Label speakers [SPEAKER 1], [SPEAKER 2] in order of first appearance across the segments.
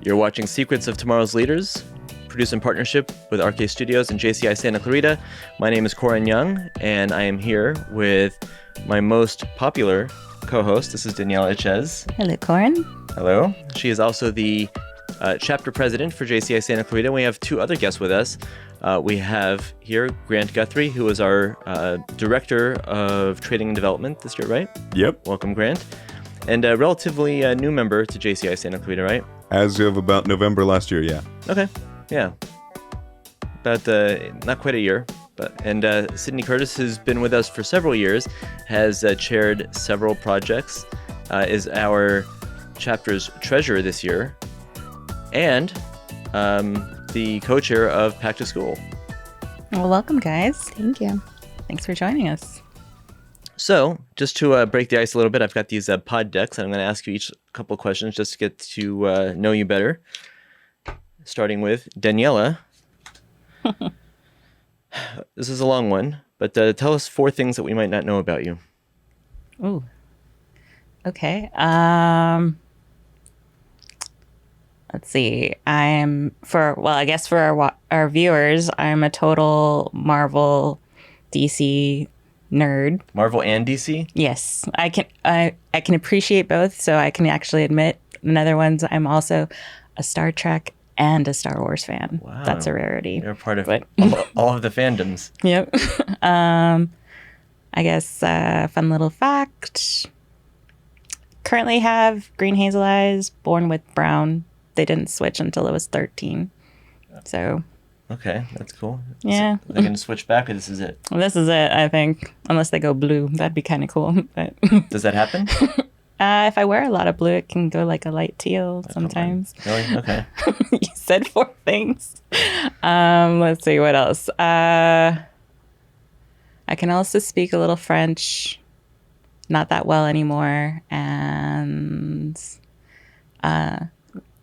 [SPEAKER 1] You're watching Secrets of Tomorrow's Leaders, produced in partnership with RK Studios and JCI Santa Clarita. My name is Koren Young, and I am here with my most popular co-host. This is Daniela Echaiz.
[SPEAKER 2] Hello, Koren.
[SPEAKER 1] Hello. She is also the chapter president for JCI Santa Clarita. We have two other guests with us. We have here Grant Guthrie, who is our director of training and development this year, right?
[SPEAKER 3] Yep.
[SPEAKER 1] Welcome, Grant. And a relatively new member to JCI Santa Clarita, right?
[SPEAKER 3] As of about November last year, yeah.
[SPEAKER 1] Okay, yeah. About not quite a year. And Cindy Curtis has been with us for several years, has chaired several projects, is our chapter's treasurer this year, and the co-chair of Pack to School.
[SPEAKER 2] Well, welcome, guys.
[SPEAKER 4] Thank you.
[SPEAKER 2] Thanks for joining us.
[SPEAKER 1] So, just to break the ice a little bit, I've got these pod decks, and I'm going to ask you each a couple of questions just to get to know you better. Starting with Daniela. This is a long one, but tell us 4 things that we might not know about you.
[SPEAKER 2] Ooh. Okay. Let's see. I guess for our viewers, I'm a total Marvel, DC nerd.
[SPEAKER 1] Marvel and DC?
[SPEAKER 2] Yes, I can appreciate both, so I can actually admit in other ones I'm also a Star Trek and a Star Wars fan.
[SPEAKER 1] Wow.
[SPEAKER 2] That's a rarity.
[SPEAKER 1] You're part of all of the fandoms.
[SPEAKER 2] Yep. I guess fun little fact. Currently have green hazel eyes, born with brown. They didn't switch until I was 13. So.
[SPEAKER 1] Okay, that's cool.
[SPEAKER 2] Yeah.
[SPEAKER 1] So they're going to switch back, or this is it?
[SPEAKER 2] This is it, I think. Unless they go blue. That'd be kind of cool. But
[SPEAKER 1] Does that happen?
[SPEAKER 2] If I wear a lot of blue, it can go like a light teal sometimes.
[SPEAKER 1] Really? Okay.
[SPEAKER 2] You said 4 things. Let's see, what else? I can also speak a little French. Not that well anymore. And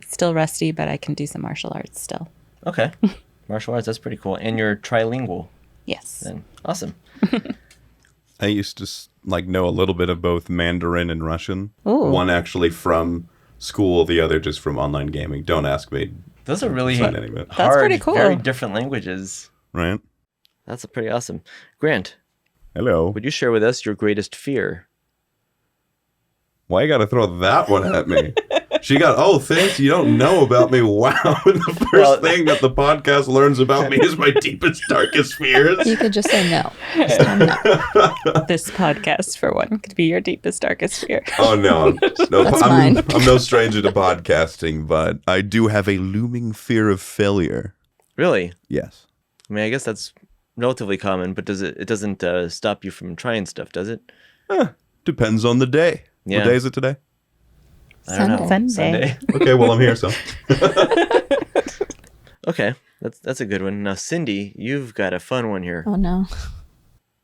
[SPEAKER 2] still rusty, but I can do some martial arts still.
[SPEAKER 1] Okay. Martial arts, that's pretty cool. And you're trilingual.
[SPEAKER 2] Yes.
[SPEAKER 1] Then. Awesome.
[SPEAKER 3] I used to know a little bit of both Mandarin and Russian.
[SPEAKER 2] Ooh.
[SPEAKER 3] One actually from school, the other just from online gaming. Don't ask me.
[SPEAKER 1] Those are really
[SPEAKER 3] That's
[SPEAKER 1] hard,
[SPEAKER 2] That's pretty cool.
[SPEAKER 1] very different languages.
[SPEAKER 3] Right?
[SPEAKER 1] That's pretty awesome. Grant,
[SPEAKER 3] Hello.
[SPEAKER 1] would you share with us your greatest fear?
[SPEAKER 3] Why you gotta throw that one at me? She got, things you don't know about me. Wow. The first thing that the podcast learns about me is my deepest, darkest fears.
[SPEAKER 4] You could just say no. Just tell me no.
[SPEAKER 2] This podcast, for one, could be your deepest, darkest fear.
[SPEAKER 3] Oh, no.
[SPEAKER 4] That's mine.
[SPEAKER 3] I'm no stranger to podcasting, but I do have a looming fear of failure.
[SPEAKER 1] Really?
[SPEAKER 3] Yes.
[SPEAKER 1] I mean, I guess that's relatively common, but it doesn't stop you from trying stuff, does it?
[SPEAKER 3] Depends on the day.
[SPEAKER 1] Yeah.
[SPEAKER 3] What day is it today?
[SPEAKER 1] I don't know.
[SPEAKER 2] Sunday.
[SPEAKER 3] Okay, well, I'm here, so.
[SPEAKER 1] Okay, that's a good one. Now, Cindy, you've got a fun one here.
[SPEAKER 4] Oh, no.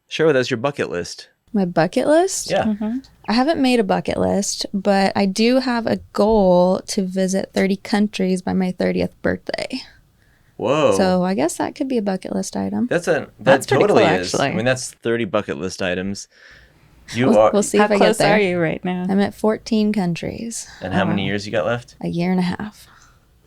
[SPEAKER 1] Share with us your bucket list.
[SPEAKER 4] My bucket list?
[SPEAKER 1] Yeah.
[SPEAKER 2] Mm-hmm.
[SPEAKER 4] I haven't made a bucket list, but I do have a goal to visit 30 countries by my 30th birthday.
[SPEAKER 1] Whoa.
[SPEAKER 4] So I guess that could be a bucket list item.
[SPEAKER 1] That
[SPEAKER 2] That's pretty
[SPEAKER 1] totally
[SPEAKER 2] cool,
[SPEAKER 1] is.
[SPEAKER 2] actually.
[SPEAKER 1] I mean, that's 30 bucket list items.
[SPEAKER 4] We'll see
[SPEAKER 2] How
[SPEAKER 4] if I get
[SPEAKER 2] close
[SPEAKER 4] there.
[SPEAKER 2] are you right now?
[SPEAKER 4] I'm at 14 countries.
[SPEAKER 1] And how many years you got left?
[SPEAKER 4] A year and a half.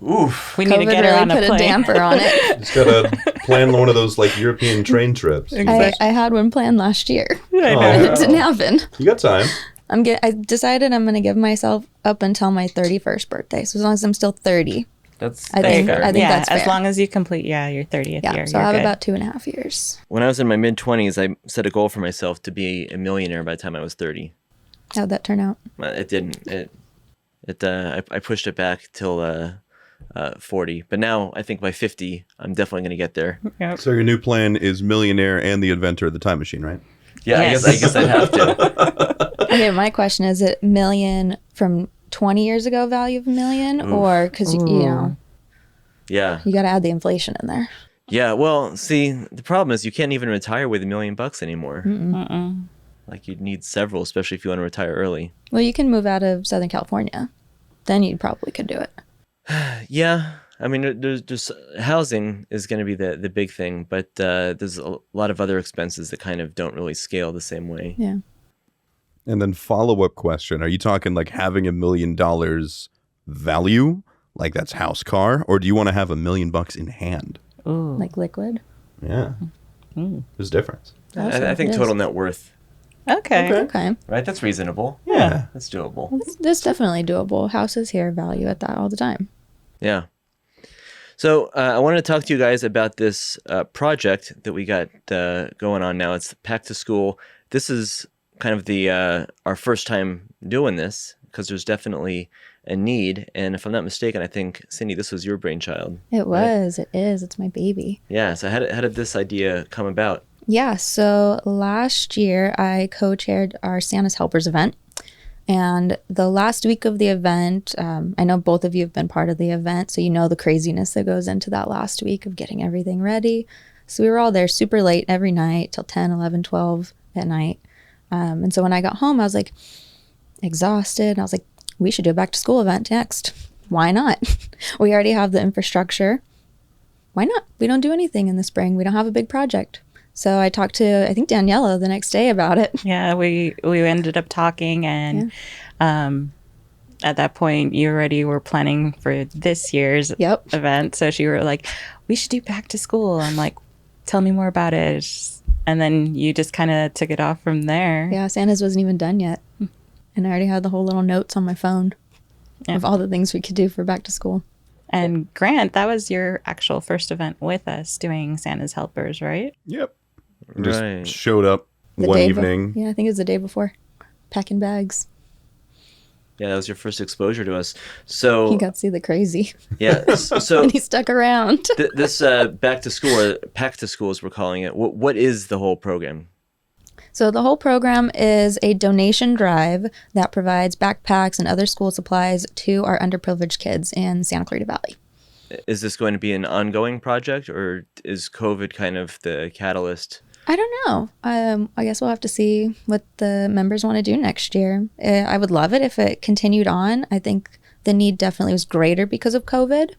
[SPEAKER 1] Oof.
[SPEAKER 2] We need to
[SPEAKER 4] COVID
[SPEAKER 2] get her
[SPEAKER 4] really
[SPEAKER 2] on a
[SPEAKER 4] put a
[SPEAKER 2] plane.
[SPEAKER 4] damper on it.
[SPEAKER 3] Just gotta plan one of those, European train trips.
[SPEAKER 4] I had one planned last year.
[SPEAKER 2] I know.
[SPEAKER 4] And it didn't happen.
[SPEAKER 3] You got time.
[SPEAKER 4] I decided I'm going to give myself up until my 31st birthday. So as long as I'm still 30.
[SPEAKER 1] That's
[SPEAKER 4] I think
[SPEAKER 1] fair.
[SPEAKER 4] that's
[SPEAKER 2] as
[SPEAKER 4] fair.
[SPEAKER 2] long as you complete, your 30th
[SPEAKER 4] Yeah,
[SPEAKER 2] year.
[SPEAKER 4] so
[SPEAKER 2] you're
[SPEAKER 4] I have
[SPEAKER 2] good.
[SPEAKER 4] about 2.5 years.
[SPEAKER 1] When I was in my mid-20s, I set a goal for myself to be a millionaire by the time I was 30.
[SPEAKER 4] How'd that turn out?
[SPEAKER 1] It didn't. I pushed it back till 40. But now I think by 50, I'm definitely going to get there.
[SPEAKER 2] Yep.
[SPEAKER 3] So your new plan is millionaire and the inventor of the time machine, right?
[SPEAKER 1] Yeah,
[SPEAKER 2] Yes.
[SPEAKER 1] I guess I'd have to.
[SPEAKER 4] Okay, my question is it million from 20 years ago value of a million? Or because,
[SPEAKER 1] Yeah.
[SPEAKER 4] you got to add the inflation in there.
[SPEAKER 1] Yeah, well, see, the problem is you can't even retire with $1 million anymore.
[SPEAKER 2] Mm-mm.
[SPEAKER 1] Like, you'd need several, especially if you want to retire early.
[SPEAKER 4] Well, you can move out of Southern California. Then you probably could do it.
[SPEAKER 1] Yeah, I mean, there's housing is going to be the big thing, but there's a lot of other expenses that kind of don't really scale the same way.
[SPEAKER 4] Yeah.
[SPEAKER 3] And then follow-up question. Are you talking like having $1 million value like that's house car, or do you want to have $1 million in hand?
[SPEAKER 2] Ooh.
[SPEAKER 4] Like liquid.
[SPEAKER 3] Yeah. There's a difference.
[SPEAKER 1] I think total net worth,
[SPEAKER 2] Okay.
[SPEAKER 4] Okay.
[SPEAKER 1] right? That's reasonable.
[SPEAKER 3] Yeah.
[SPEAKER 1] That's doable.
[SPEAKER 4] That's definitely doable. Houses here value at that all the time.
[SPEAKER 1] Yeah. So I wanted to talk to you guys about this project that we got going on now. It's Back to School. This is kind of the our first time doing this because there's definitely a need. And if I'm not mistaken, I think, Cindy, this was your brainchild.
[SPEAKER 4] It was. It is. It's my baby.
[SPEAKER 1] Yeah. So how did this idea come about?
[SPEAKER 4] Yeah. So last year I co-chaired our Santa's Helpers event. And the last week of the event, I know both of you have been part of the event, so you know the craziness that goes into that last week of getting everything ready. So we were all there super late every night till 10, 11, 12 at night. And so when I got home, I was like exhausted. And I was like, we should do a back to school event next. Why not? We already have the infrastructure. Why not? We don't do anything in the spring. We don't have a big project. So I talked to, I think, Daniela the next day about it.
[SPEAKER 2] Yeah, we ended up talking, and at that point, you already were planning for this year's event. So she were like, we should do back to school. I'm like, tell me more about it. And then you just kind of took it off from there.
[SPEAKER 4] Yeah, Santa's wasn't even done yet. And I already had the whole little notes on my phone of all the things we could do for back to school.
[SPEAKER 2] And Grant, that was your actual first event with us doing Santa's Helpers, right?
[SPEAKER 3] Yep. Just
[SPEAKER 1] Right.
[SPEAKER 3] showed up
[SPEAKER 4] The
[SPEAKER 3] one
[SPEAKER 4] day
[SPEAKER 3] evening.
[SPEAKER 4] Yeah, I think it was the day before. Packing bags.
[SPEAKER 1] Yeah, that was your first exposure to us. So
[SPEAKER 4] He got to see the crazy.
[SPEAKER 1] yeah, so
[SPEAKER 4] And he stuck around.
[SPEAKER 1] this back to school, or Pack to School as we're calling it. What is the whole program?
[SPEAKER 4] So the whole program is a donation drive that provides backpacks and other school supplies to our underprivileged kids in Santa Clarita Valley.
[SPEAKER 1] Is this going to be an ongoing project, or is COVID kind of the catalyst?
[SPEAKER 4] I don't know. I guess we'll have to see what the members want to do next year. I would love it if it continued on. I think the need definitely was greater because of COVID,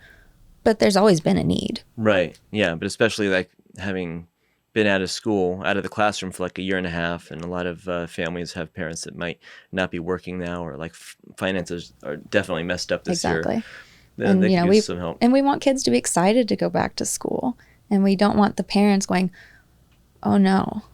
[SPEAKER 4] but there's always been a need.
[SPEAKER 1] Right. Yeah, but especially like having been out of school, out of the classroom for like a year and a half, and a lot of families have parents that might not be working now, or like finances are definitely messed up this year.
[SPEAKER 4] Exactly.
[SPEAKER 1] They could
[SPEAKER 4] we
[SPEAKER 1] use some help.
[SPEAKER 4] and we want kids to be excited to go back to school, and we don't want the parents going, "Oh no."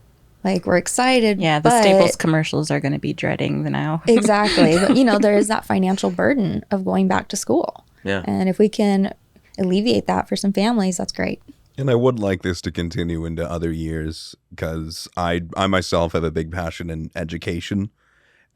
[SPEAKER 4] Like, we're excited.
[SPEAKER 2] Yeah, the
[SPEAKER 4] but
[SPEAKER 2] Staples commercials are going to be dreading the now.
[SPEAKER 4] Exactly. But, there is that financial burden of going back to school.
[SPEAKER 1] Yeah.
[SPEAKER 4] And if we can alleviate that for some families, that's great.
[SPEAKER 3] And I would like this to continue into other years because I myself have a big passion in education,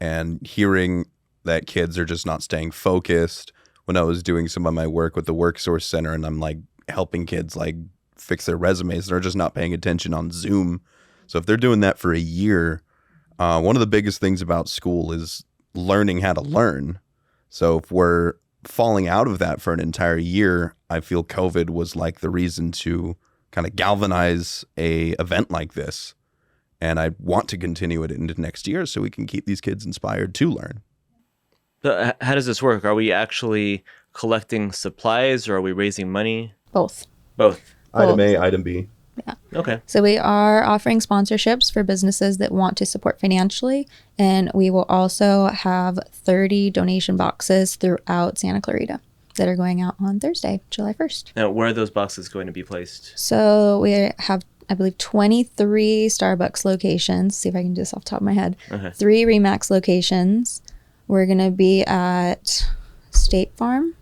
[SPEAKER 3] and hearing that kids are just not staying focused. When I was doing some of my work with the WorkSource Center, and I'm like helping kids like fix their resumes, they're just not paying attention on Zoom. So if they're doing that for a year, one of the biggest things about school is learning how to learn. So if we're falling out of that for an entire year, I feel COVID was like the reason to kind of galvanize a event like this. And I want to continue it into next year so we can keep these kids inspired to learn.
[SPEAKER 1] So how does this work? Are we actually collecting supplies, or are we raising money?
[SPEAKER 4] Both.
[SPEAKER 1] Both.
[SPEAKER 3] Item A, item B.
[SPEAKER 4] Yeah.
[SPEAKER 1] Okay.
[SPEAKER 4] So we are offering sponsorships for businesses that want to support financially. And we will also have 30 donation boxes throughout Santa Clarita that are going out on Thursday, July 1st.
[SPEAKER 1] Now, where are those boxes going to be placed?
[SPEAKER 4] So we have, I believe, 23 Starbucks locations. See if I can do this off the top of my head.
[SPEAKER 1] Okay.
[SPEAKER 4] 3 Remax locations. We're going to be at State Farm.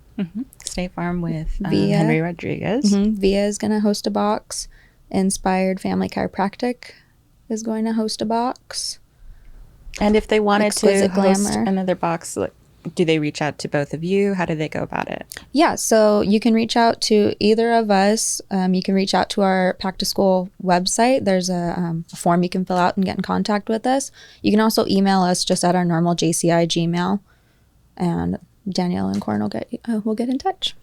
[SPEAKER 2] State Farm with
[SPEAKER 4] Via.
[SPEAKER 2] Henry Rodriguez.
[SPEAKER 4] Via is going to host a box. Inspired Family Chiropractic is going to host a box.
[SPEAKER 2] And if they wanted to
[SPEAKER 4] Exquisite
[SPEAKER 2] host
[SPEAKER 4] Glamour.
[SPEAKER 2] another box, do they reach out to both of you? How do they go about it?
[SPEAKER 4] Yeah, so you can reach out to either of us. You can reach out to our Back to School website. There's a form you can fill out and get in contact with us. You can also email us just at our normal JCI Gmail, and Danielle and Koren will get in touch.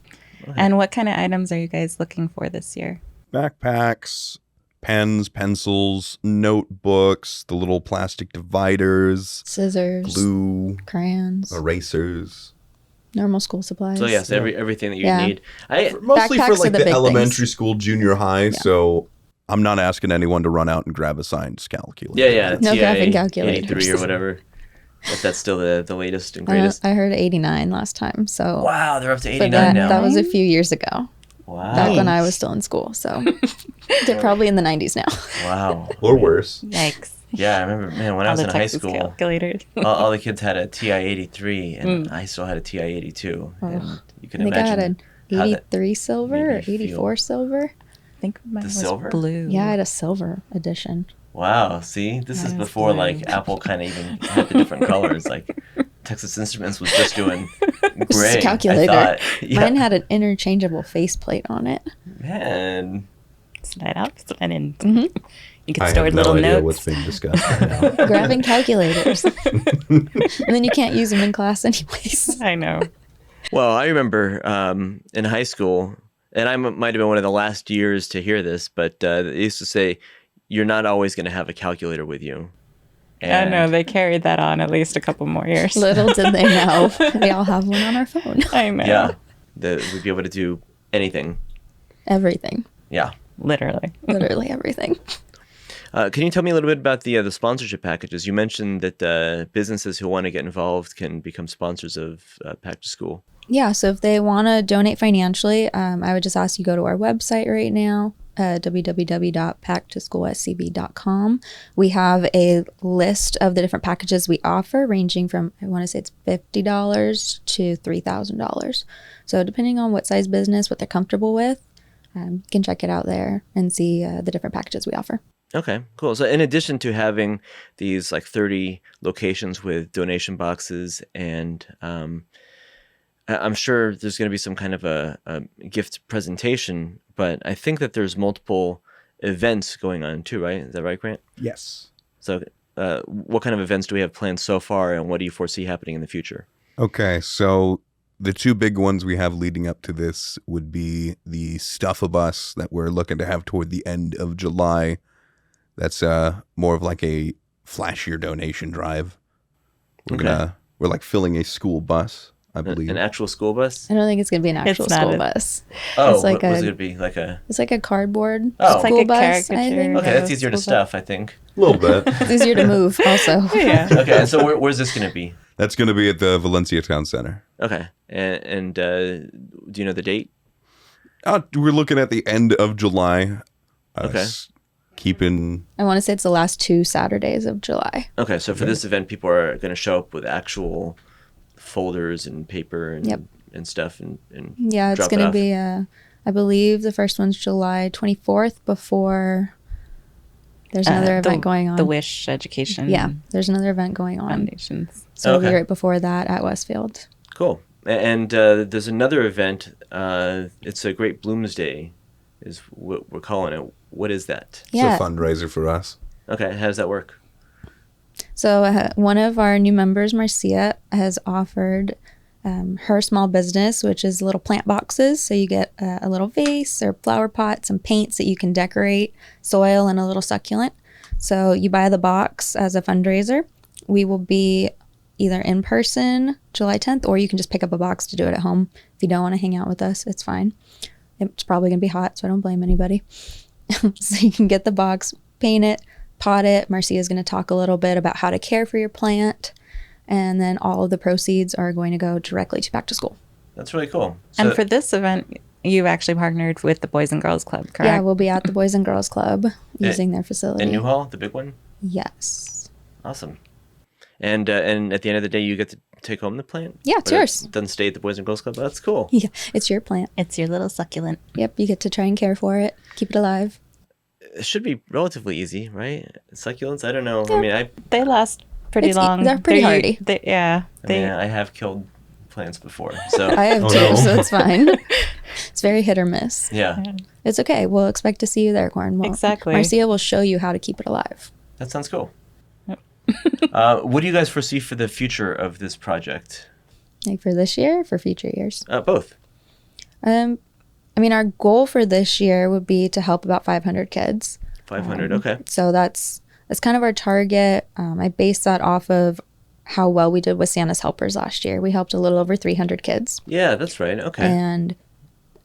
[SPEAKER 2] And what kind of items are you guys looking for this year?
[SPEAKER 3] Backpacks, pens, pencils, notebooks, the little plastic dividers,
[SPEAKER 4] Scissors,
[SPEAKER 3] glue,
[SPEAKER 4] crayons,
[SPEAKER 3] erasers.
[SPEAKER 4] normal school supplies.
[SPEAKER 1] So yes, everything that you
[SPEAKER 4] Yeah.
[SPEAKER 1] need.
[SPEAKER 3] Mostly for
[SPEAKER 4] Backpacks are
[SPEAKER 3] like
[SPEAKER 4] the
[SPEAKER 3] the
[SPEAKER 4] big
[SPEAKER 3] elementary
[SPEAKER 4] things.
[SPEAKER 3] school, junior high. So I'm not asking anyone to run out and grab a science calculator.
[SPEAKER 1] Yeah.
[SPEAKER 4] No
[SPEAKER 1] TI
[SPEAKER 4] graphing calculators.
[SPEAKER 1] 83 or whatever. if that's still the latest and greatest.
[SPEAKER 4] I heard 89 last time. So
[SPEAKER 1] Wow, they're up to
[SPEAKER 4] but
[SPEAKER 1] 89 now.
[SPEAKER 4] that was a few years ago.
[SPEAKER 1] Wow.
[SPEAKER 4] Back when I was still in school. So they're probably in the 90s now.
[SPEAKER 1] Wow.
[SPEAKER 3] Or worse.
[SPEAKER 2] Yikes.
[SPEAKER 1] Yeah, I remember, man, when I
[SPEAKER 2] All
[SPEAKER 1] was
[SPEAKER 2] the
[SPEAKER 1] in high
[SPEAKER 2] Texas
[SPEAKER 1] school,
[SPEAKER 2] calculators.
[SPEAKER 1] all the kids had a TI-83, and I still had a TI-82. And you can
[SPEAKER 4] I think I had
[SPEAKER 1] imagine
[SPEAKER 4] an
[SPEAKER 1] how that
[SPEAKER 4] 83 silver or
[SPEAKER 1] made me feel.
[SPEAKER 4] 84 silver.
[SPEAKER 2] I think mine was
[SPEAKER 1] silver?
[SPEAKER 2] blue.
[SPEAKER 4] Yeah, I had a silver edition.
[SPEAKER 1] Wow, see, this is
[SPEAKER 2] Mine was
[SPEAKER 1] before
[SPEAKER 2] blue.
[SPEAKER 1] like Apple kind of even had the different colors. Like Texas Instruments was just doing gray.
[SPEAKER 4] a calculator.
[SPEAKER 1] I thought. Yeah.
[SPEAKER 4] Mine had an interchangeable faceplate on it.
[SPEAKER 1] Man,
[SPEAKER 2] Slide out, slide in.
[SPEAKER 4] Mm-hmm.
[SPEAKER 2] You could
[SPEAKER 3] I
[SPEAKER 2] store
[SPEAKER 3] have
[SPEAKER 2] little
[SPEAKER 3] no idea
[SPEAKER 2] notes.
[SPEAKER 3] what's being discussed right now.
[SPEAKER 4] Grabbing calculators. And then you can't use them in class anyways.
[SPEAKER 2] I know.
[SPEAKER 1] well, I remember in high school, and I might have been one of the last years to hear this, but they used to say, "You're not always going to have a calculator with you."
[SPEAKER 2] I know. They carried that on at least a couple more years.
[SPEAKER 4] Little did they know. We all have one on our phone.
[SPEAKER 2] I know.
[SPEAKER 1] Yeah, we'd be able to do anything.
[SPEAKER 4] Everything.
[SPEAKER 1] Yeah.
[SPEAKER 2] Literally.
[SPEAKER 4] Literally everything.
[SPEAKER 1] Can you tell me a little bit about the sponsorship packages? You mentioned that businesses who want to get involved can become sponsors of Pack to School.
[SPEAKER 4] Yeah, so if they want to donate financially, I would just ask you go to our website right now, www.packtoschoolscv.com. We have a list of the different packages we offer, ranging from, I want to say it's $50 to $3,000. So depending on what size business, what they're comfortable with, you can check it out there and see the different packages we offer.
[SPEAKER 1] Okay, cool. So in addition to having these like 30 locations with donation boxes and I'm sure there's going to be some kind of a gift presentation, but I think that there's multiple events going on too, right? Is that right, Grant?
[SPEAKER 3] Yes.
[SPEAKER 1] So what kind of events do we have planned so far, and what do you foresee happening in the future?
[SPEAKER 3] Okay, so the two big ones we have leading up to this would be the Stuff-A-Bus that we're looking to have toward the end of July. That's more of like a flashier donation drive. We're like filling a school bus, I believe.
[SPEAKER 1] An actual school bus?
[SPEAKER 4] I don't think it's going to be an actual
[SPEAKER 2] not
[SPEAKER 4] school
[SPEAKER 2] a-
[SPEAKER 4] bus.
[SPEAKER 1] Oh,
[SPEAKER 4] It's like
[SPEAKER 1] what was
[SPEAKER 4] a-
[SPEAKER 1] it going to be? Like a...
[SPEAKER 4] It's like a cardboard
[SPEAKER 1] Oh. It's
[SPEAKER 2] like
[SPEAKER 4] school
[SPEAKER 2] a
[SPEAKER 4] bus, I
[SPEAKER 2] caricature.
[SPEAKER 4] think.
[SPEAKER 1] Okay, that's easier to
[SPEAKER 2] School bus.
[SPEAKER 1] stuff, I think.
[SPEAKER 3] A little bit.
[SPEAKER 4] It's easier to move also.
[SPEAKER 2] Yeah.
[SPEAKER 1] Okay, and so where's this going to be?
[SPEAKER 3] That's going to be at the Valencia Town Center.
[SPEAKER 1] Okay, and do you know the date?
[SPEAKER 3] We're looking at the end of July.
[SPEAKER 1] Okay.
[SPEAKER 3] Keeping...
[SPEAKER 4] I want to say it's the last 2 Saturdays of July.
[SPEAKER 1] Okay, so for this event, people are going to show up with actual folders and paper and,
[SPEAKER 4] Yep.
[SPEAKER 1] and stuff and
[SPEAKER 4] Yeah, it's
[SPEAKER 1] drop it
[SPEAKER 4] going to
[SPEAKER 1] off.
[SPEAKER 4] be, I believe the first one's July 24th before there's another event going on.
[SPEAKER 2] The Wish Education
[SPEAKER 4] Yeah, there's another event going on.
[SPEAKER 2] Foundations.
[SPEAKER 4] So it'll be
[SPEAKER 1] Okay.
[SPEAKER 4] right before that at Westfield.
[SPEAKER 1] Cool. And there's another event. It's a Great Bloomsday, is what we're calling it. What is that?
[SPEAKER 4] Yeah.
[SPEAKER 3] It's a fundraiser for us.
[SPEAKER 1] Okay, how does that work?
[SPEAKER 4] So one of our new members, Marcia, has offered her small business, which is little plant boxes. So you get a little vase or flower pot, some paints that you can decorate, soil, and a little succulent. So you buy the box as a fundraiser. We will be either in person July 10th, or you can just pick up a box to do it at home. If you don't want to hang out with us, it's fine. It's probably going to be hot, so I don't blame anybody. So you can get the box, paint it, pot it. Marcia is going to talk a little bit about how to care for your plant. And then all of the proceeds are going to go directly to Back to School.
[SPEAKER 1] That's really cool.
[SPEAKER 2] And for this event, you actually partnered with the Boys and Girls Club, correct?
[SPEAKER 4] Yeah, we'll be at the Boys and Girls Club using their facility.
[SPEAKER 1] in Newhall, the big one?
[SPEAKER 4] Yes.
[SPEAKER 1] Awesome. And at the end of the day, you get to take home the plant?
[SPEAKER 4] Yeah, it's
[SPEAKER 1] Or
[SPEAKER 4] yours.
[SPEAKER 1] It doesn't stay at the Boys and Girls Club? That's cool.
[SPEAKER 4] Yeah, it's your plant.
[SPEAKER 2] It's your little succulent.
[SPEAKER 4] Yep, you get to try and care for it, keep it alive.
[SPEAKER 1] It should be relatively easy, right? Succulents? I don't know. I mean,
[SPEAKER 2] They last pretty
[SPEAKER 4] It's-
[SPEAKER 2] long.
[SPEAKER 4] they're pretty hardy.
[SPEAKER 1] I have killed plants before. So,
[SPEAKER 4] I have
[SPEAKER 3] Oh,
[SPEAKER 4] too,
[SPEAKER 3] no.
[SPEAKER 4] so it's fine. It's very hit or miss.
[SPEAKER 1] yeah,
[SPEAKER 4] It's okay. We'll expect to see you there, Koren.
[SPEAKER 2] Exactly.
[SPEAKER 4] Marcia will show you how to keep it alive.
[SPEAKER 1] that sounds cool. What do you guys foresee for the future of this project?
[SPEAKER 4] Like for this year, for future years.
[SPEAKER 1] Both.
[SPEAKER 4] I mean, our goal for this year would be to help about 500 kids.
[SPEAKER 1] 500, okay.
[SPEAKER 4] So that's kind of our target. I based that off of how well we did with Santa's Helpers last year. We helped a little over 300 kids.
[SPEAKER 1] Yeah, that's right. Okay.
[SPEAKER 4] And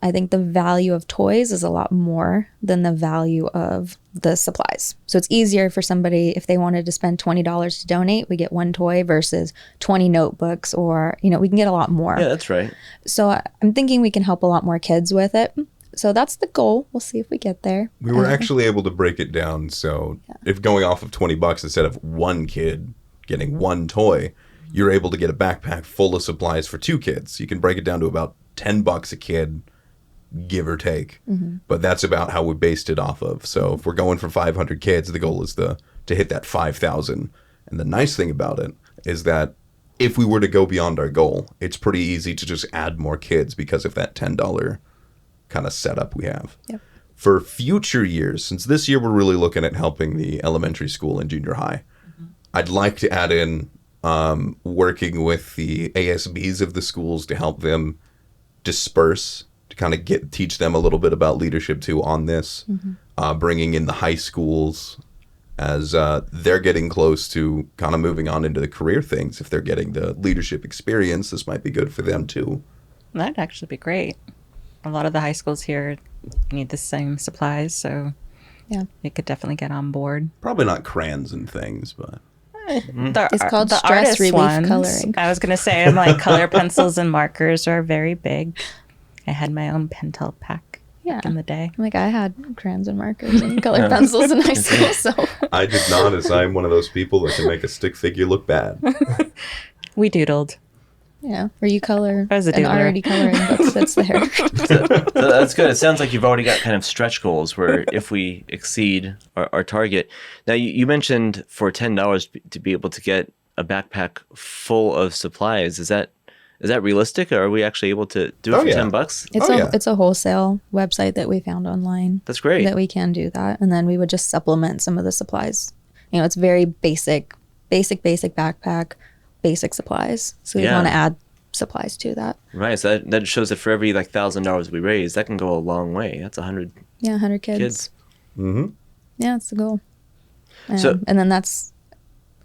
[SPEAKER 4] I think the value of toys is a lot more than the value of the supplies. So it's easier for somebody, if they wanted to spend $20 to donate, we get one toy versus 20 notebooks, or, you know, we can get a lot more.
[SPEAKER 1] Yeah, that's right.
[SPEAKER 4] So I'm thinking we can help a lot more kids with it. So that's the goal. We'll see if we get there.
[SPEAKER 3] We were actually able to break it down. So if going off of $20 instead of one kid getting one toy, you're able to get a backpack full of supplies for 2 kids. You can break it down to about $10 a kid, give or take. But that's about how we based it off of. So if we're going for 500 kids, the goal is to hit that 5,000. And the nice thing about it is that if we were to go beyond our goal, it's pretty easy to just add more kids because of that $10 kind of setup we have.
[SPEAKER 4] Yep.
[SPEAKER 3] For future years, since this year we're really looking at helping the elementary school and junior high, I'd like to add in working with the ASBs of the schools to help them disperse, to kind of teach them a little bit about leadership too on this, bringing in the high schools as they're getting close to kind of moving on into the career things. If they're getting the leadership experience, this might be good for them too.
[SPEAKER 2] That'd actually be great. A lot of the high schools here need the same supplies, so
[SPEAKER 4] Yeah.
[SPEAKER 2] they could definitely get on board.
[SPEAKER 3] Probably not crayons and things, but
[SPEAKER 4] It's called
[SPEAKER 2] the
[SPEAKER 4] stress
[SPEAKER 2] artist
[SPEAKER 4] relief
[SPEAKER 2] ones,
[SPEAKER 4] coloring.
[SPEAKER 2] I was going to say, I'm like, color pencils and markers are very big. I had my own Pentel pack
[SPEAKER 4] Yeah.
[SPEAKER 2] back in the day.
[SPEAKER 4] Like I had crayons and markers and colored pencils in high school. So
[SPEAKER 3] I did not, as I'm one of those people that can make a stick figure look bad.
[SPEAKER 2] We doodled.
[SPEAKER 4] yeah. Or you color
[SPEAKER 2] I was a
[SPEAKER 4] an
[SPEAKER 2] doodler.
[SPEAKER 4] already coloring book that's there.
[SPEAKER 1] So that's good. It sounds like you've already got kind of stretch goals where if we exceed our target. Now, you mentioned for $10 to be able to get a backpack full of supplies. Is that realistic, or are we actually able to do it
[SPEAKER 3] Oh,
[SPEAKER 1] for
[SPEAKER 3] yeah.
[SPEAKER 1] $10?
[SPEAKER 4] It's a wholesale website that we found online.
[SPEAKER 1] That's great.
[SPEAKER 4] That we can do that. And then we would just supplement some of the supplies. You know, it's very basic backpack, basic supplies. So we
[SPEAKER 1] Yeah.
[SPEAKER 4] want to add supplies to that.
[SPEAKER 1] Right. So that shows that for every like $1,000 we raise, that can go a long way. That's 100
[SPEAKER 4] Yeah, 100 kids.
[SPEAKER 1] kids.
[SPEAKER 3] Mm-hmm.
[SPEAKER 4] Yeah, that's the goal.
[SPEAKER 1] So-
[SPEAKER 4] And then that's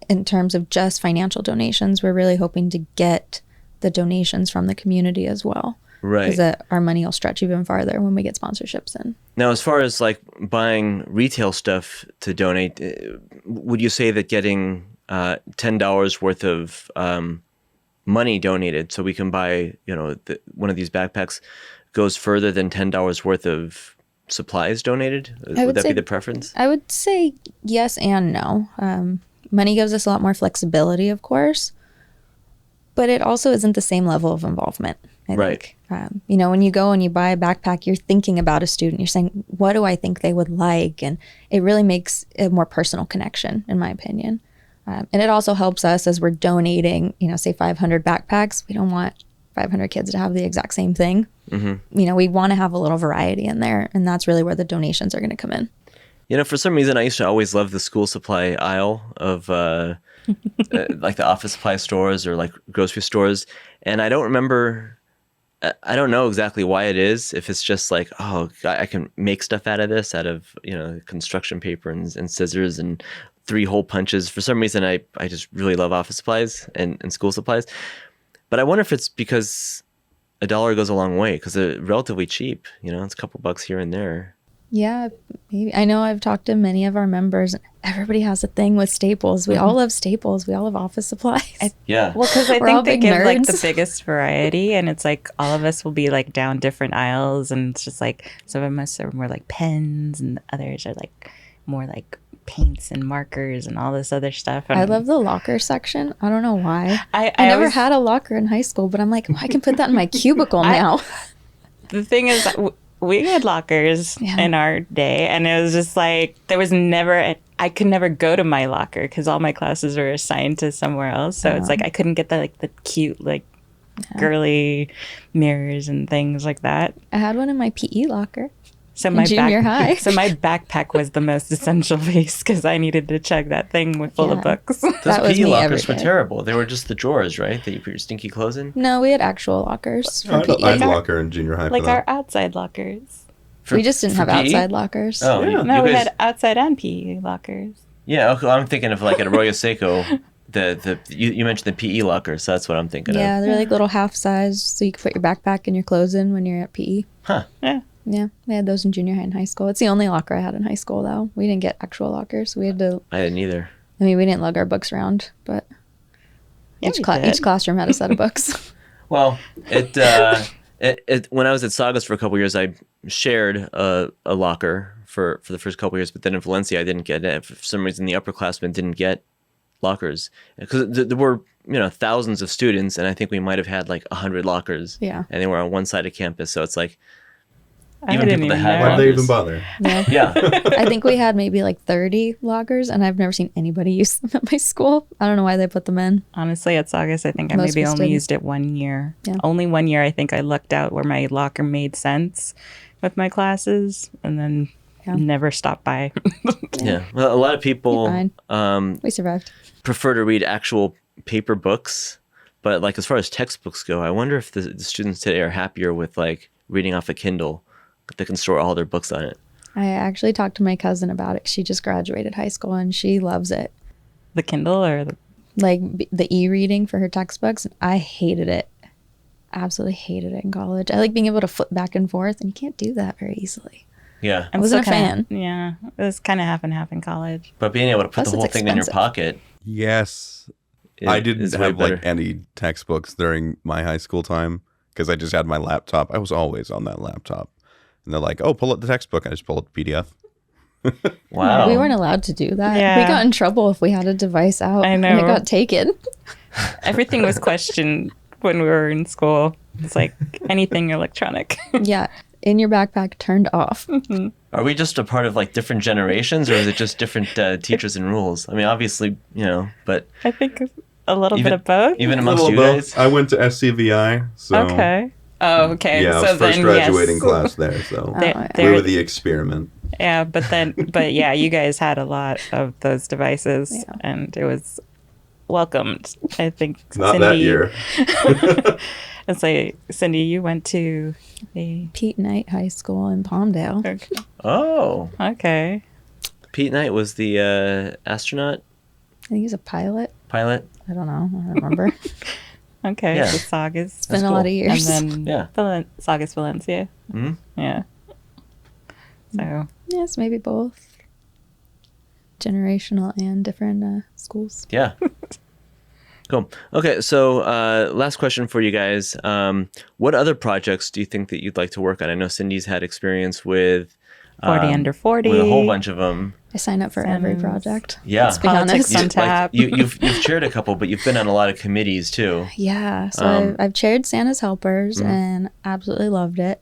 [SPEAKER 4] in terms of just financial donations. We're really hoping to get the donations from the community as well.
[SPEAKER 1] Right.
[SPEAKER 4] Because our money will stretch even farther when we get sponsorships in.
[SPEAKER 1] Now, as far as like buying retail stuff to donate, would you say that getting $10 worth of money donated so we can buy, one of these backpacks goes further than $10 worth of supplies donated? Would that be the preference?
[SPEAKER 4] I would say yes and no. Money gives us a lot more flexibility, of course, but it also isn't the same level of involvement. I
[SPEAKER 1] Right.
[SPEAKER 4] think. When you go and you buy a backpack, you're thinking about a student. You're saying, what do I think they would like? And it really makes a more personal connection, in my opinion. And it also helps us as we're donating, say 500 backpacks. We don't want 500 kids to have the exact same thing. Mm-hmm. We want to have a little variety in there. And that's really where the donations are going to come in.
[SPEAKER 1] For some reason, I used to always love the school supply aisle of like the office supply stores or like grocery stores. And I don't know exactly why it is. If it's just like, oh, I can make stuff out of this, out of, construction paper and scissors and 3-hole punches. For some reason, I just really love office supplies and school supplies. But I wonder if it's because $1 goes a long way because they're relatively cheap. It's a couple bucks here and there.
[SPEAKER 4] Yeah, maybe. I know I've talked to many of our members. Everybody has a thing with staples. We all love staples. We all love office supplies.
[SPEAKER 1] Yeah.
[SPEAKER 2] Well, because I
[SPEAKER 4] We're all
[SPEAKER 2] think they
[SPEAKER 4] big
[SPEAKER 2] give like the
[SPEAKER 4] nerds.
[SPEAKER 2] biggest variety, and it's like all of us will be like down different aisles, and it's just like some of us are more like pens, and others are like more like paints and markers and all this other stuff. And
[SPEAKER 4] I love the locker section. I don't know why.
[SPEAKER 2] I
[SPEAKER 4] never
[SPEAKER 2] always-
[SPEAKER 4] had a locker in high school, but I'm like, I can put that in my cubicle now.
[SPEAKER 2] The thing is, we had lockers in our day, and it was just like there was never. I could never go to my locker because all my classes were assigned to somewhere else. So it's like I couldn't get the cute girly mirrors and things like that.
[SPEAKER 4] I had one in my PE locker.
[SPEAKER 2] So
[SPEAKER 4] In junior high.
[SPEAKER 2] So my backpack was the most essential piece because I needed to chug that thing full of
[SPEAKER 4] Yeah.
[SPEAKER 2] books.
[SPEAKER 1] Those
[SPEAKER 4] That was
[SPEAKER 1] PE
[SPEAKER 4] me
[SPEAKER 1] lockers
[SPEAKER 4] every
[SPEAKER 1] were
[SPEAKER 4] day.
[SPEAKER 1] terrible. They were just the drawers, right? That you put your stinky clothes in.
[SPEAKER 4] No, we had actual lockers for
[SPEAKER 3] I
[SPEAKER 4] PE.
[SPEAKER 3] had a locker in junior high
[SPEAKER 2] Like
[SPEAKER 3] for
[SPEAKER 2] our
[SPEAKER 3] that.
[SPEAKER 2] outside lockers.
[SPEAKER 4] We just didn't
[SPEAKER 1] for
[SPEAKER 4] have
[SPEAKER 1] PE?
[SPEAKER 4] outside lockers.
[SPEAKER 1] Oh,
[SPEAKER 3] Yeah.
[SPEAKER 1] you
[SPEAKER 2] No, we
[SPEAKER 1] guys-
[SPEAKER 2] had outside and PE lockers.
[SPEAKER 1] Yeah, okay, I'm thinking of like at Arroyo Seco, You mentioned the PE lockers, so that's what I'm thinking
[SPEAKER 4] Yeah,
[SPEAKER 1] of.
[SPEAKER 4] they're like little half size, so you can put your backpack and your clothes in when you're at PE.
[SPEAKER 1] Huh.
[SPEAKER 2] Yeah.
[SPEAKER 4] Yeah, we had those in junior high and high school. It's the only locker I had in high school, though. We didn't get actual lockers. We had to.
[SPEAKER 1] I didn't either.
[SPEAKER 4] I mean, we didn't lug our books around, but
[SPEAKER 2] Yeah,
[SPEAKER 4] each
[SPEAKER 2] we did.
[SPEAKER 4] each classroom had a set of books.
[SPEAKER 1] Well, when I was at Saugus for a couple years, I shared a locker for the first couple years, but then in Valencia, I didn't get it. For some reason, the upperclassmen didn't get lockers because there were thousands of students, and I think we might have had like 100 lockers.
[SPEAKER 4] Yeah.
[SPEAKER 1] And they were on one side of campus, so it's like
[SPEAKER 2] I
[SPEAKER 1] even
[SPEAKER 2] didn't
[SPEAKER 1] people that
[SPEAKER 2] even
[SPEAKER 1] had
[SPEAKER 2] know.
[SPEAKER 3] Why'd they
[SPEAKER 1] lockers.
[SPEAKER 3] even bother?
[SPEAKER 4] Yeah.
[SPEAKER 1] Yeah.
[SPEAKER 4] I think we had maybe like 30 lockers, and I've never seen anybody use them at my school. I don't know why they put them in.
[SPEAKER 2] Honestly, at Saugus, I think I
[SPEAKER 4] Most
[SPEAKER 2] maybe
[SPEAKER 4] of us
[SPEAKER 2] only
[SPEAKER 4] didn't.
[SPEAKER 2] used it 1 year.
[SPEAKER 4] Yeah.
[SPEAKER 2] Only 1 year, I think I lucked out where my locker made sense with my classes, and then
[SPEAKER 4] Yeah.
[SPEAKER 2] never stopped by.
[SPEAKER 1] Yeah. Well, a lot of people
[SPEAKER 4] Fine. We survived.
[SPEAKER 1] prefer to read actual paper books, but like as far as textbooks go, I wonder if the students today are happier with like reading off a Kindle that can store all their books on it.
[SPEAKER 4] I actually talked to my cousin about it. She just graduated high school, and she loves it.
[SPEAKER 2] The Kindle or the...
[SPEAKER 4] Like the e-reading for her textbooks. I hated it. Absolutely hated it in college. I like being able to flip back and forth, and you can't do that very easily.
[SPEAKER 1] Yeah.
[SPEAKER 2] I'm
[SPEAKER 4] wasn't
[SPEAKER 2] still
[SPEAKER 4] a
[SPEAKER 2] kinda-
[SPEAKER 4] fan.
[SPEAKER 2] Yeah, it was kind of half and half in college.
[SPEAKER 1] But being able to put
[SPEAKER 4] Plus
[SPEAKER 1] the whole
[SPEAKER 4] it's
[SPEAKER 1] thing in your
[SPEAKER 4] expensive.
[SPEAKER 1] pocket.
[SPEAKER 3] Yes.
[SPEAKER 1] is-
[SPEAKER 3] I didn't
[SPEAKER 1] is way
[SPEAKER 3] have like
[SPEAKER 1] better.
[SPEAKER 3] any textbooks during my high school time because I just had my laptop. I was always on that laptop. And they're like, oh, pull up the textbook. I just pull up the PDF.
[SPEAKER 1] Wow.
[SPEAKER 4] We weren't allowed to do that.
[SPEAKER 2] Yeah.
[SPEAKER 4] We got in trouble if we had a device out.
[SPEAKER 2] I
[SPEAKER 4] And
[SPEAKER 2] know.
[SPEAKER 4] it got taken.
[SPEAKER 2] Everything was questioned when we were in school. It's like anything electronic.
[SPEAKER 4] Yeah. In your backpack, turned off.
[SPEAKER 1] Are we just a part of like different generations, or is it just different teachers and rules? I mean, obviously, but
[SPEAKER 2] I think a little
[SPEAKER 1] Even-
[SPEAKER 2] bit of both.
[SPEAKER 1] even amongst
[SPEAKER 3] Little
[SPEAKER 1] you
[SPEAKER 3] both.
[SPEAKER 1] guys.
[SPEAKER 3] I went to SCVI. So
[SPEAKER 2] Okay. Oh, okay.
[SPEAKER 3] Yeah, I
[SPEAKER 2] so
[SPEAKER 3] was first
[SPEAKER 2] then,
[SPEAKER 3] graduating
[SPEAKER 2] yes.
[SPEAKER 3] class there. So
[SPEAKER 2] They-
[SPEAKER 4] Oh,
[SPEAKER 3] we
[SPEAKER 2] they're-
[SPEAKER 3] were the experiment.
[SPEAKER 2] Yeah, but yeah, you guys had a lot of those devices,
[SPEAKER 4] Yeah.
[SPEAKER 2] and it was welcomed. I think
[SPEAKER 3] Not that year.
[SPEAKER 2] It's like Cindy, you went to the.
[SPEAKER 4] Pete Knight High School in Palmdale.
[SPEAKER 2] Okay.
[SPEAKER 1] Oh,
[SPEAKER 2] Okay.
[SPEAKER 1] Pete Knight was the astronaut
[SPEAKER 4] I think he's a pilot.
[SPEAKER 1] pilot.
[SPEAKER 4] I don't know. I don't remember.
[SPEAKER 2] Okay.
[SPEAKER 1] Yeah.
[SPEAKER 2] The Saugus.
[SPEAKER 4] It's been
[SPEAKER 1] That's
[SPEAKER 4] a lot
[SPEAKER 1] cool.
[SPEAKER 4] of years.
[SPEAKER 2] And then
[SPEAKER 1] Yeah.
[SPEAKER 2] Saugus Valencia.
[SPEAKER 1] Mhm.
[SPEAKER 2] Yeah. So
[SPEAKER 4] Yes, maybe both. Generational and different schools.
[SPEAKER 1] Yeah. Cool. Okay, so last question for you guys. What other projects do you think that you'd like to work on? I know Cindy's had experience with
[SPEAKER 2] 40 under 40.
[SPEAKER 1] with a whole bunch of them.
[SPEAKER 4] I sign up for every
[SPEAKER 2] Sounds-
[SPEAKER 4] project.
[SPEAKER 1] Yeah.
[SPEAKER 4] Let's be
[SPEAKER 2] Politics
[SPEAKER 4] honest.
[SPEAKER 2] on tap.
[SPEAKER 1] You've chaired a couple, but you've been on a lot of committees too.
[SPEAKER 4] Yeah. So
[SPEAKER 1] Um,
[SPEAKER 4] I've chaired Santa's Helpers and absolutely loved it.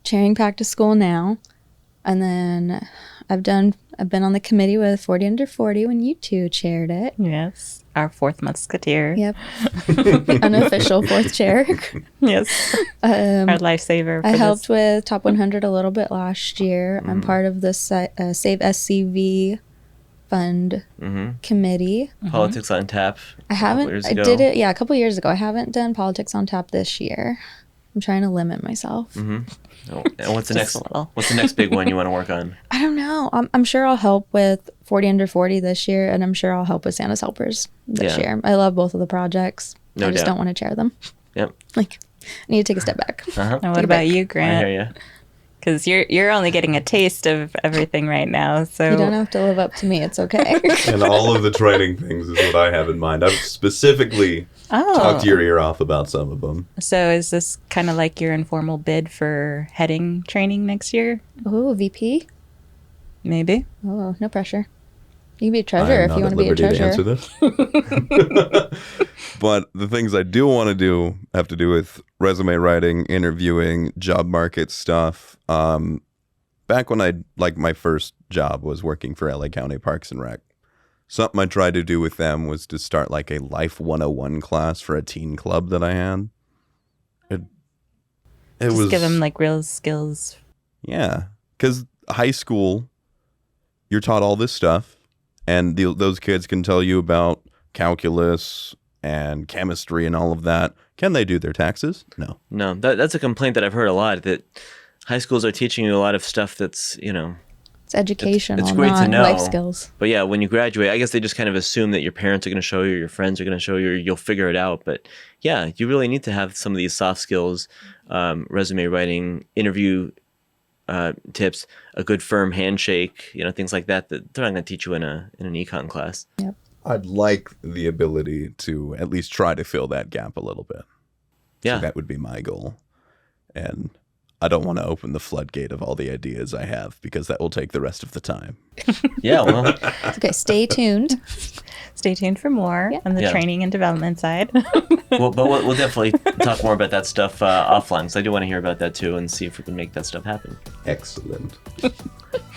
[SPEAKER 4] Chairing Back to School now. And then I've been on the committee with 40 under 40 when you two chaired it.
[SPEAKER 2] yes, our fourth musketeer.
[SPEAKER 4] Yep. Unofficial fourth chair.
[SPEAKER 2] Yes,
[SPEAKER 4] Um,
[SPEAKER 2] our lifesaver.
[SPEAKER 4] I
[SPEAKER 2] for
[SPEAKER 4] helped
[SPEAKER 2] this.
[SPEAKER 4] with Top 100 a little bit last year. I'm part of the Save SCV Fund
[SPEAKER 1] hmm
[SPEAKER 4] committee.
[SPEAKER 1] Politics on Tap.
[SPEAKER 4] I haven't.
[SPEAKER 1] years
[SPEAKER 4] I
[SPEAKER 1] ago.
[SPEAKER 4] did it. Yeah, a couple years ago. I haven't done Politics on Tap this year. I'm trying to limit myself.
[SPEAKER 1] Oh, and what's the
[SPEAKER 2] Just
[SPEAKER 1] next?
[SPEAKER 2] a little.
[SPEAKER 1] What's the next big one you want to work on?
[SPEAKER 4] I don't know. I'm sure I'll help with 40 under 40 this year, and I'm sure I'll help with Santa's Helpers this
[SPEAKER 1] Yeah.
[SPEAKER 4] year. I love both of the projects.
[SPEAKER 1] No
[SPEAKER 4] I just
[SPEAKER 1] doubt.
[SPEAKER 4] don't want to chair them.
[SPEAKER 1] Yep.
[SPEAKER 4] Like, I need to take a step back.
[SPEAKER 1] Uh-huh.
[SPEAKER 2] And what
[SPEAKER 4] Take it
[SPEAKER 2] about
[SPEAKER 4] back.
[SPEAKER 2] you,
[SPEAKER 1] I hear
[SPEAKER 2] Grant?
[SPEAKER 1] you.
[SPEAKER 2] Because you're only getting a taste of everything right now. So
[SPEAKER 4] You don't have to live up to me. It's okay.
[SPEAKER 3] And all of the training things is what I have in mind. I've specifically
[SPEAKER 2] oh,
[SPEAKER 3] talked your ear off about some of them.
[SPEAKER 2] so is this kind of like your informal bid for heading training next year?
[SPEAKER 4] Ooh, VP.
[SPEAKER 2] Maybe.
[SPEAKER 4] Oh, no pressure. You can be a
[SPEAKER 3] I
[SPEAKER 4] treasurer
[SPEAKER 3] am
[SPEAKER 4] if you
[SPEAKER 3] not
[SPEAKER 4] want
[SPEAKER 3] at
[SPEAKER 4] to be a
[SPEAKER 3] liberty
[SPEAKER 4] treasurer.
[SPEAKER 3] answer this. But the things I do want to do have to do with resume writing, interviewing, job market stuff. Back when my first job was working for LA County Parks and Rec. Something I tried to do with them was to start like a Life 101 class for a teen club that I had. It
[SPEAKER 2] Just
[SPEAKER 3] was
[SPEAKER 2] give them like real skills.
[SPEAKER 3] yeah, because high school, you're taught all this stuff, and those kids can tell you about calculus and chemistry and all of that. Can they do their taxes? No.
[SPEAKER 1] No, that's a complaint that I've heard a lot, that high schools are teaching you a lot of stuff that's,
[SPEAKER 4] It's It's educational,
[SPEAKER 1] it's great to
[SPEAKER 4] not
[SPEAKER 1] know.
[SPEAKER 4] life skills.
[SPEAKER 1] But yeah, when you graduate, I guess they just kind of assume that your parents are going to show you, your friends are going to show you, you'll figure it out. But yeah, you really need to have some of these soft skills, resume writing, interview tips, a good firm handshake, things like that they're not going to teach you in an econ class.
[SPEAKER 4] Yep.
[SPEAKER 3] I'd like the ability to at least try to fill that gap a little bit.
[SPEAKER 1] Yeah.
[SPEAKER 3] So that would be my goal. And I don't want to open the floodgate of all the ideas I have because that will take the rest of the time.
[SPEAKER 1] Yeah, well,
[SPEAKER 4] Okay, stay tuned.
[SPEAKER 2] Stay tuned for more on the
[SPEAKER 1] Yeah.
[SPEAKER 2] training and development side.
[SPEAKER 1] we'll definitely talk more about that stuff offline, because I do want to hear about that too and see if we can make that stuff happen.
[SPEAKER 3] Excellent.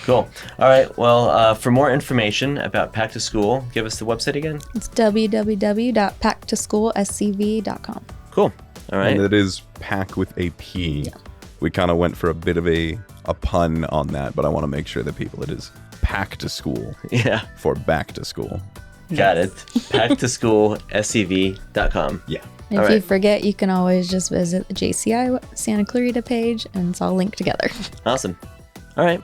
[SPEAKER 1] Cool. All right. Well, for more information about Pack to School, give us the website again.
[SPEAKER 4] It's www.packtoschoolscv.com.
[SPEAKER 1] Cool. All right.
[SPEAKER 3] And it is pack with a P.
[SPEAKER 4] Yeah.
[SPEAKER 3] We kind of went for a bit of a pun on that, but I want to make sure that it is pack to school
[SPEAKER 1] Yeah.
[SPEAKER 3] for back to school.
[SPEAKER 1] Got it. Packtoschoolscv.com.
[SPEAKER 3] Yeah.
[SPEAKER 4] And
[SPEAKER 1] All
[SPEAKER 4] if you
[SPEAKER 1] right.
[SPEAKER 4] forget, you can always just visit the JCI Santa Clarita page, and it's all linked together.
[SPEAKER 1] Awesome. All right.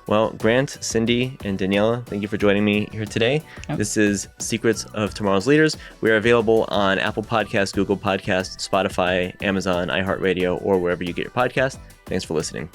[SPEAKER 1] Well, Grant, Cindy, and Daniela, thank you for joining me here today.
[SPEAKER 2] Yep.
[SPEAKER 1] This is Secrets of Tomorrow's Leaders. We are available on Apple Podcasts, Google Podcasts, Spotify, Amazon, iHeartRadio, or wherever you get your podcasts. Thanks for listening.